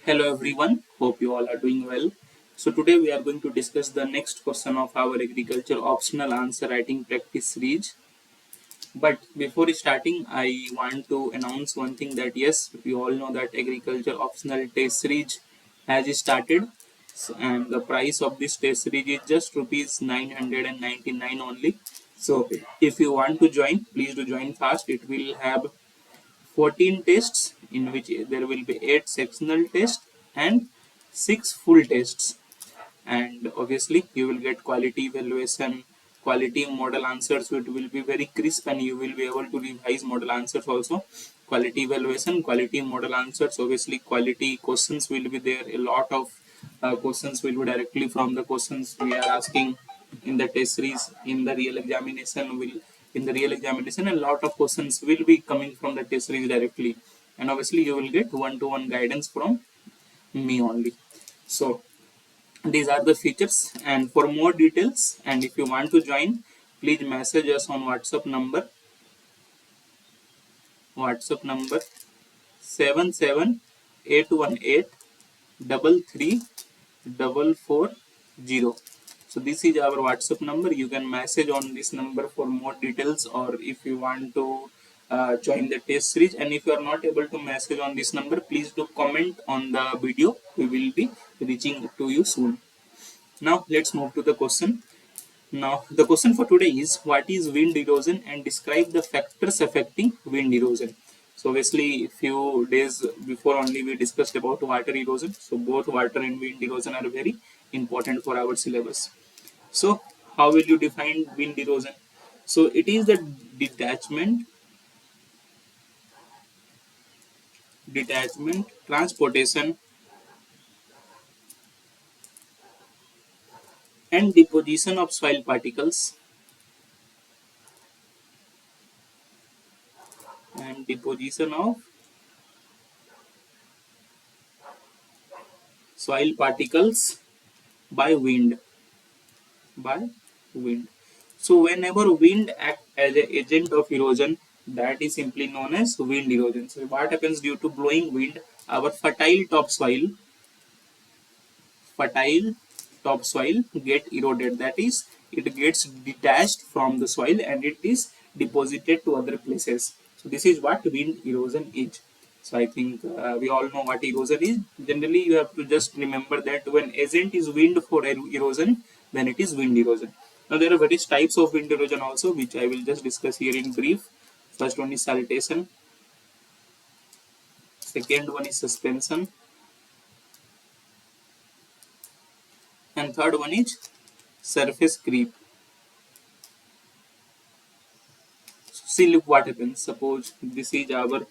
Hello everyone, hope you all are doing well. So today we are going to discuss the next question of our agriculture optional answer writing practice series. But before starting, I want to announce one thing that yes, we all know that agriculture optional test series has started. And the price of this test series is just rupees 999 only. So if you want to join, please do join fast. It will have 14 tests in which there will be 8 sectional tests and 6 full tests, and obviously you will get quality evaluation, quality model answers, which will be very crisp and you will be able to revise model answers also. Quality evaluation, quality model answers, obviously quality questions will be there. A lot of questions will be directly from the questions we are asking in the test series. In the real examination, a lot of questions will be coming from the test series directly, and obviously you will get one-to-one guidance from me only. So these are the features, and for more details and if you want to join, please message us on whatsapp number 77818 33 440. So this is our whatsapp number. You can message on this number for more details, or if you want to join the test series. And if you are not able to message on this number, please do comment on the video. We will be reaching to you soon. Now let's move to the question. Now the question for today is, what is wind erosion and describe the factors affecting wind erosion. So obviously a few days before only we discussed about water erosion. So both water and wind erosion are very important for our syllabus. So how will you define wind erosion? So it is the detachment, transportation and deposition of soil particles and deposition of soil particles by wind. So whenever wind acts as an agent of erosion, that is simply known as wind erosion. So what happens due to blowing wind, our fertile topsoil get eroded. That is, it gets detached from the soil and it is deposited to other places. So this is what wind erosion is. So I think we all know what erosion is. Generally, you have to just remember that when agent is wind for erosion, then it is wind erosion. Now there are various types of wind erosion also, which I will just discuss here in brief. First one is saltation. Second one is suspension. And third one is surface creep. See, look what happens. Suppose this is our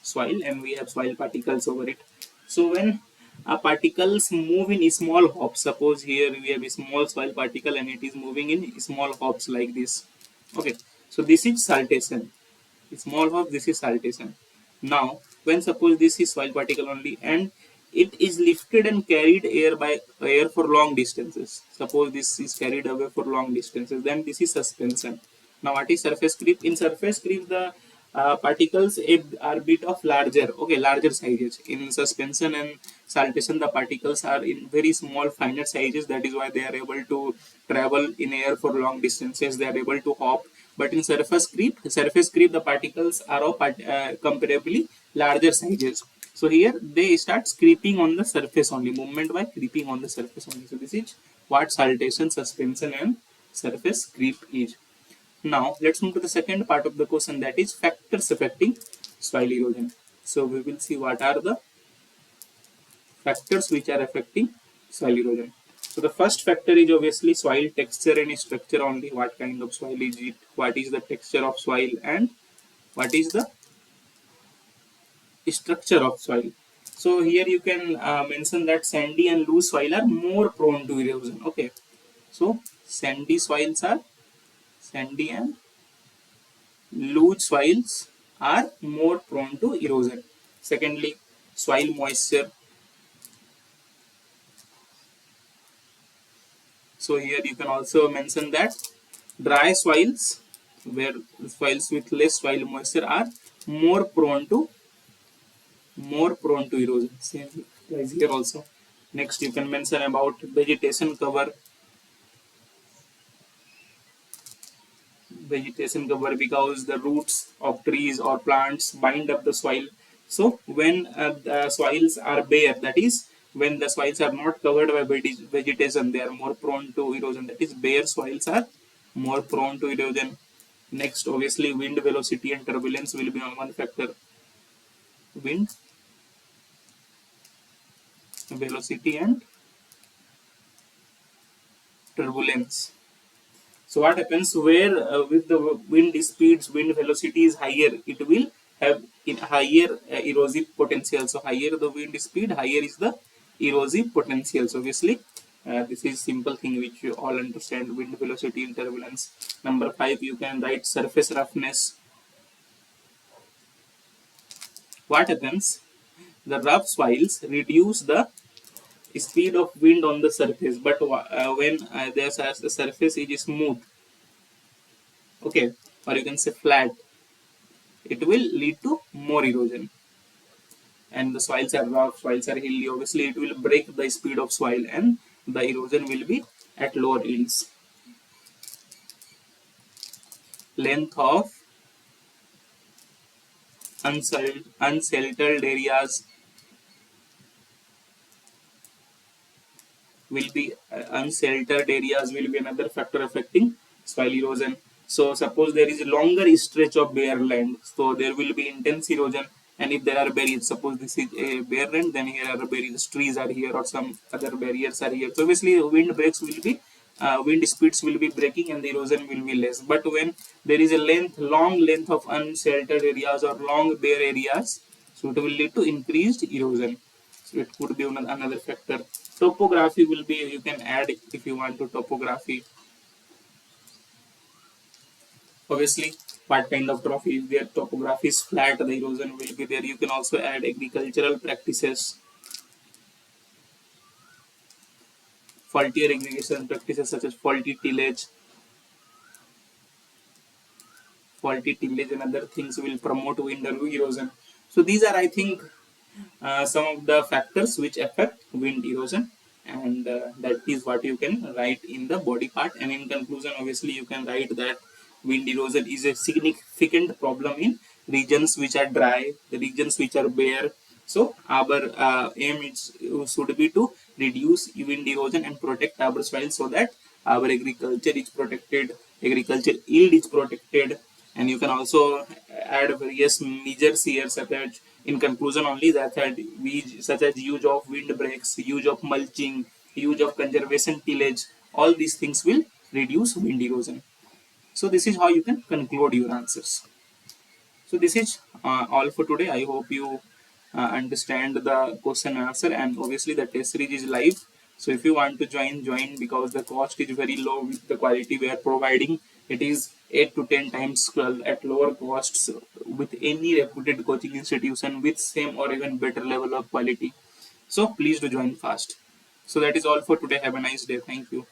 soil and we have soil particles over it. So when particles move in small hops, suppose here we have a small soil particle and it is moving in small hops like this. Okay, so this is saltation. Small hop, this is saltation. Now when suppose this is soil particle only and it is lifted and carried air for long distances. Suppose this is carried away for long distances, then this is suspension. Now what is surface creep? In surface creep, the particles are bit of larger sizes. In suspension and saltation, the particles are in very small finer sizes. That is why they are able to travel in air for long distances. They are able to hop. But in surface creep, the particles are of comparably larger sizes. So here they start creeping on the surface only, movement by creeping on the surface only. So this is what saltation, suspension and surface creep is. Now let's move to the second part of the question, that is factors affecting soil erosion. So we will see what are the factors which are affecting soil erosion. So the first factor is obviously soil texture and structure only. What kind of soil is it? What is the texture of soil and what is the structure of soil? So here you can mention that sandy and loose soil are more prone to erosion. Okay, so sandy and loose soils are more prone to erosion. Secondly, soil moisture. So here you can also mention that dry soils, where soils with less soil moisture, are more prone to more prone to erosion. Same applies here also. Next, you can mention about vegetation cover. Vegetation cover because the roots of trees or plants bind up the soil. So when the soils are bare, that is when the soils are not covered by vegetation, they are more prone to erosion. That is, bare soils are more prone to erosion. Next, obviously, wind velocity and turbulence will be one factor. Wind velocity and turbulence. So what happens where with the wind speeds, wind velocity is higher, it will have in higher erosive potential. So higher the wind speed, higher is the erosive potential. So obviously, this is simple thing which you all understand: wind velocity and turbulence. Number 5, you can write surface roughness. What happens? The rough soils reduce the speed of wind on the surface, but when the surface is smooth, okay, or you can say flat, it will lead to more erosion. And the soils are rough, soils are hilly, obviously it will break the speed of soil and the erosion will be at lower yields. Length of unsheltered areas will be unsheltered areas will be another factor affecting soil erosion. So suppose there is a longer stretch of bare land, so there will be intense erosion. And if there are barriers, suppose this is a bare land, then here are barriers, trees are here or some other barriers are here, so obviously wind breaks will be wind speeds will be breaking and the erosion will be less. But when there is a long length of unsheltered areas or long bare areas, so it will lead to increased erosion. So it could be another factor. Topography will be, you can add if you want to topography. Obviously, what kind of trophy is there? Topography is flat, the erosion will be there. You can also add agricultural practices, faultier irrigation practices such as faulty tillage and other things will promote wind erosion. So these are, I think, some of the factors which affect wind erosion, and that is what you can write in the body part. And in conclusion, obviously you can write that wind erosion is a significant problem in regions which are dry, the regions which are bare. So our aim should be to reduce wind erosion and protect our soil so that our agriculture is protected, agriculture yield is protected. And you can also add various measures here, such as, in conclusion only, such as use of windbreaks, use of mulching, use of conservation tillage. All these things will reduce wind erosion. So this is how you can conclude your answers. So this is all for today. I hope you understand the question and answer, and obviously the test series is live. So if you want to join because the cost is very low with the quality we are providing. It is 8 to 10 times at lower costs with any reputed coaching institution with same or even better level of quality. So please do join fast. So that is all for today. Have a nice day. Thank you.